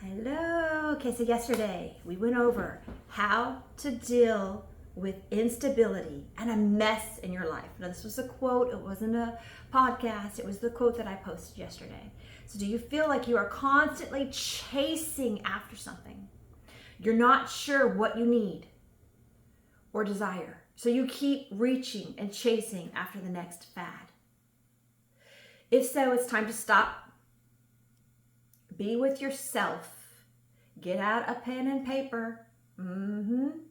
Hello. Okay, so yesterday we went over how to deal with instability and a mess in your life. Now, this was a quote, it wasn't a podcast, it was the quote that I posted yesterday. So, do you feel like you are constantly chasing after something? You're not sure what you need or desire. So, you keep reaching and chasing after the next fad. If so, it's time to stop. Be with yourself. Get out a pen and paper. And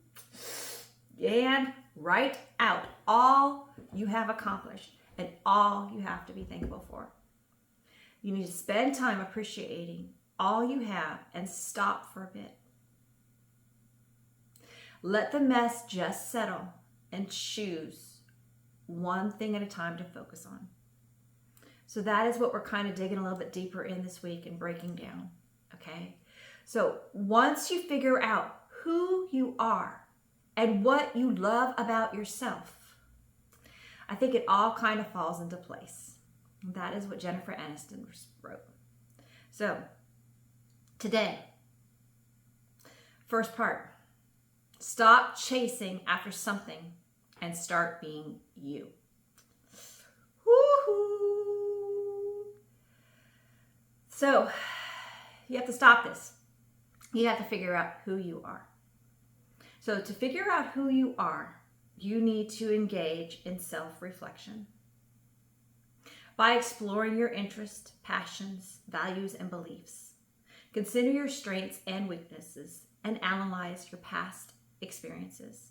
write out all you have accomplished and all you have to be thankful for. You need to spend time appreciating all you have and stop for a bit. Let the mess just settle and choose one thing at a time to focus on. So that is what we're kind of digging a little bit deeper in this week and breaking down, okay? So once you figure out who you are and what you love about yourself, I think it all kind of falls into place. That is what Jennifer Aniston wrote. So today, first part, stop chasing after something and start being you. Woo-hoo. So you have to stop this. You have to figure out who you are. So to figure out who you are, you need to engage in self-reflection. By exploring your interests, passions, values, and beliefs, consider your strengths and weaknesses and analyze your past experiences.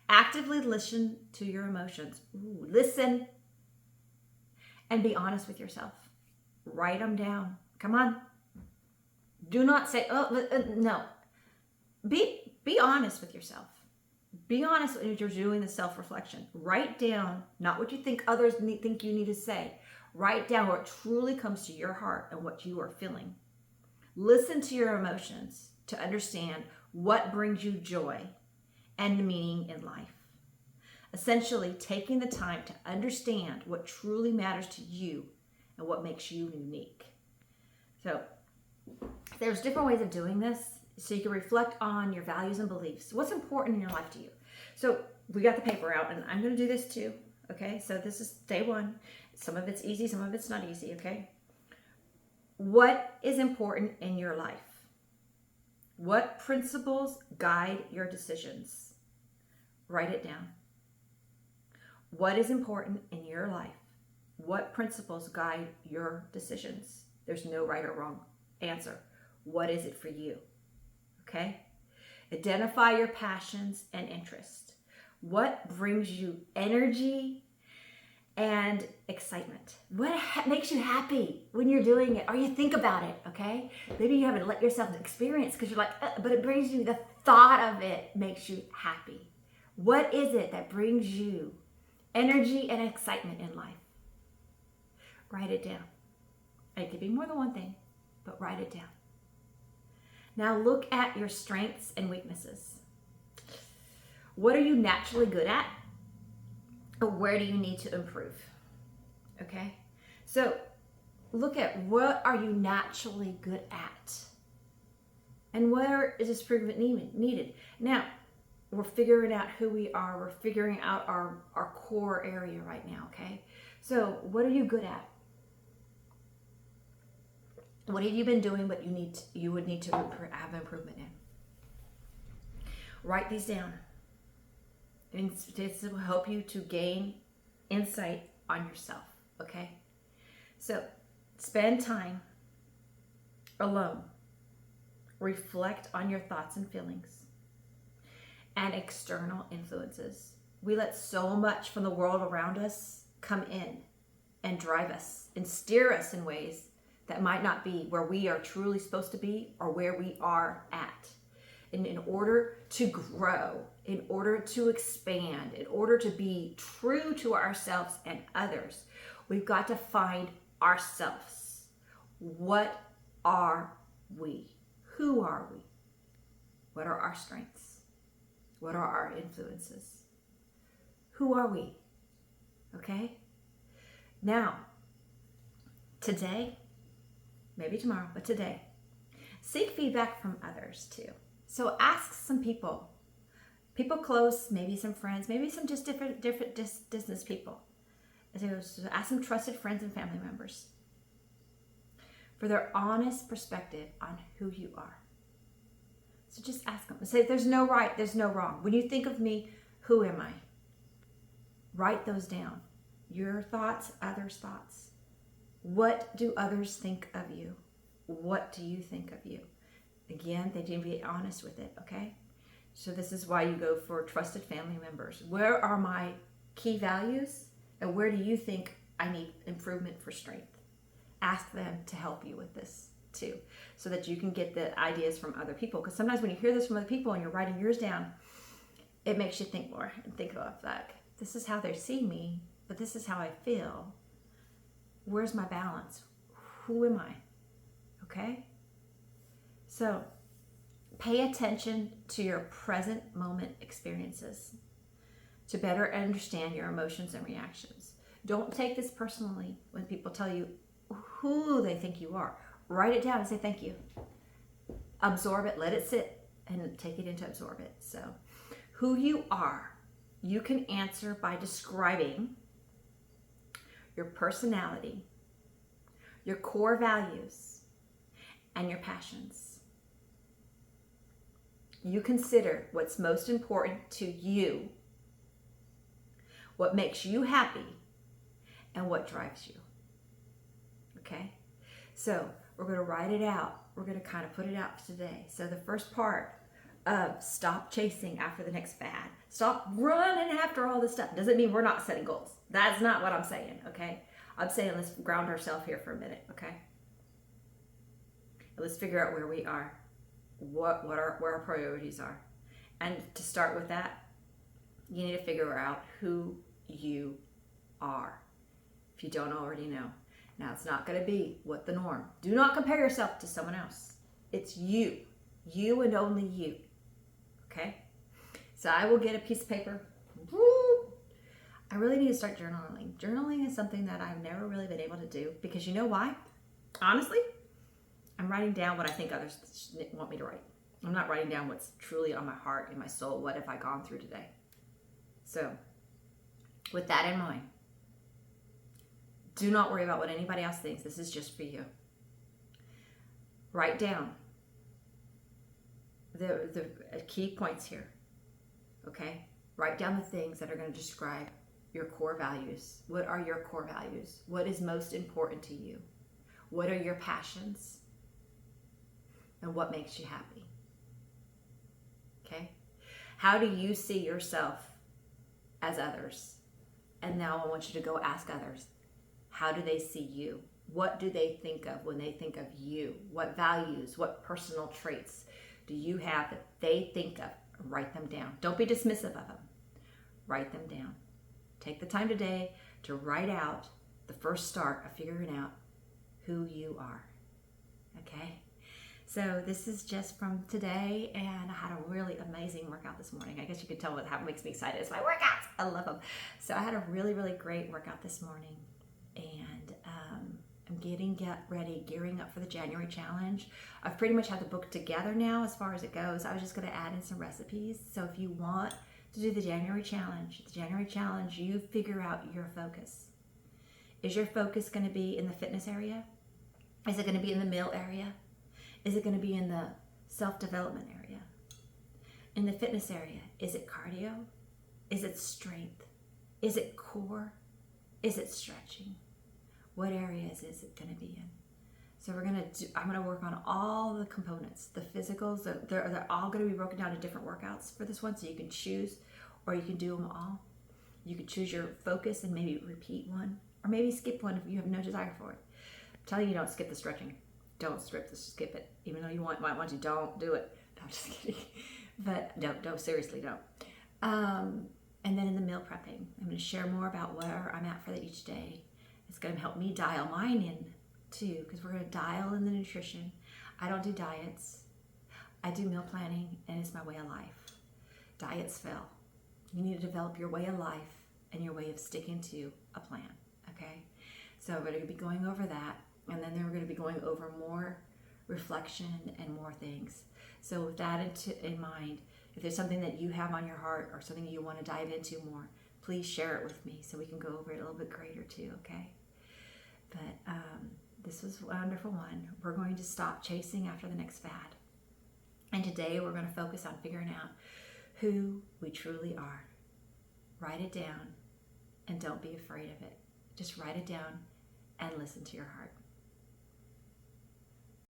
Actively listen to your emotions. Listen and be honest with yourself. Write them down. Come on. Do not say, no. Be honest with yourself. Be honest when you're doing the self-reflection. Write down, not what you think others think you need to say. Write down what truly comes to your heart and what you are feeling. Listen to your emotions to understand what brings you joy and meaning in life. Essentially, taking the time to understand what truly matters to you and what makes you unique. So, there's different ways of doing this, so you can reflect on your values and beliefs. What's important in your life to you? So we got the paper out, and I'm going to do this too, okay? So this is day one. Some of it's easy, some of it's not easy, okay? What is important in your life? What principles guide your decisions? Write it down. What is important in your life? What principles guide your decisions? There's no right or wrong answer. What is it for you? Okay? Identify your passions and interests. What brings you energy and excitement? What makes you happy when you're doing it or you think about it, okay? Maybe you haven't let yourself experience because you're like, but it brings you, the thought of it makes you happy. What is it that brings you energy and excitement in life? Write it down. It could be more than one thing, but write it down. Now look at your strengths and weaknesses. What are you naturally good at? Or where do you need to improve? Okay? So look at what are you naturally good at? And where is this improvement needed? Now, we're figuring out who we are. We're figuring out our core area right now, okay? So what are you good at? What have you been doing but you would need to have improvement in? Write these down. And this will help you to gain insight on yourself, okay? So spend time alone. Reflect on your thoughts and feelings and external influences. We let so much from the world around us come in and drive us and steer us in ways that might not be where we are truly supposed to be or where we are at. And in order to grow, in order to expand, in order to be true to ourselves and others, we've got to find ourselves. What are we? Who are we? What are our strengths? What are our influences? Who are we? Okay? Now, today, maybe tomorrow, but today, Seek feedback from others too. So ask some people close, maybe some friends, maybe some just different distance people. So ask some trusted friends and family members for their honest perspective on who you are. So just ask them. Say, there's no right, there's no wrong. When you think of me, who am I? Write those down. Your thoughts, others' thoughts. What do others think of you? What do you think of you? Again, they need to be honest with it, okay? So this is why you go for trusted family members. Where are my key values? And where do you think I need improvement for strength? Ask them to help you with this too, so that you can get the ideas from other people. Because sometimes when you hear this from other people and you're writing yours down, it makes you think more and think of like, this is how they see me, but this is how I feel. Where's my balance? Who am I? Okay? So pay attention to your present moment experiences to better understand your emotions and reactions. Don't take this personally when people tell you who they think you are. Write it down and say thank you. Absorb it, let it sit, and take it into absorb it. So who you are, you can answer by describing your personality, your core values, and your passions. You consider what's most important to you, what makes you happy, and what drives you. Okay? So we're going to write it out. We're going to kind of put it out today. So the first part of stop chasing after the next fad. Stop running after all this stuff. Doesn't mean we're not setting goals. That's not what I'm saying, okay? I'm saying let's ground ourselves here for a minute, okay? Let's figure out where we are, where our priorities are. And to start with that, you need to figure out who you are, if you don't already know. Now, it's not going to be what the norm. Do not compare yourself to someone else. It's you and only you, okay? So I will get a piece of paper. I really need to start journaling. Journaling is something that I've never really been able to do because you know why? Honestly, I'm writing down what I think others want me to write. I'm not writing down what's truly on my heart and my soul. What have I gone through today? So with that in mind, do not worry about what anybody else thinks. This is just for you. Write down the key points here, okay? Write down the things that are going to describe your core values. What are your core values? What is most important to you? What are your passions? And what makes you happy? Okay? How do you see yourself as others? And now I want you to go ask others. How do they see you? What do they think of when they think of you? What values, what personal traits do you have that they think of? Write them down. Don't be dismissive of them. Write them down. Take the time today to write out the first start of figuring out who you are. Okay? So this is just from today, and I had a really amazing workout this morning. I guess you could tell what makes me excited. It's my workouts. I love them. So I had a really, really great workout this morning, and I'm gearing up for the January challenge. I've pretty much had the book together now as far as it goes. I was just going to add in some recipes. So if you want to do the January challenge, you figure out your focus. Is your focus going to be in the fitness area? Is it going to be in the meal area? Is it going to be in the self-development area? In the fitness area, is it cardio? Is it strength? Is it core? Is it stretching? What areas is it going to be in? So I'm going to work on all the components, the physicals. They're all going to be broken down to different workouts for this one, so you can choose, or you can do them all. You could choose your focus and maybe repeat one, or maybe skip one if you have no desire for it. I'm telling you, don't skip the stretching. Don't skip it. Even though you might want to, don't do it. No, I'm just kidding. But don't, seriously don't. And then in the meal prepping, I'm going to share more about where I'm at for each day. It's going to help me dial mine in too, because we're going to dial in the nutrition. I don't do diets. I do meal planning, and it's my way of life. Diets fail. You need to develop your way of life and your way of sticking to a plan, okay? So we're going to be going over that, and then we're going to be going over more reflection and more things. So with that in mind, if there's something that you have on your heart or something you want to dive into more, please share it with me so we can go over it a little bit greater too, okay? But this was a wonderful one. We're going to stop chasing after the next fad. And today we're going to focus on figuring out who we truly are. Write it down and don't be afraid of it. Just write it down and listen to your heart.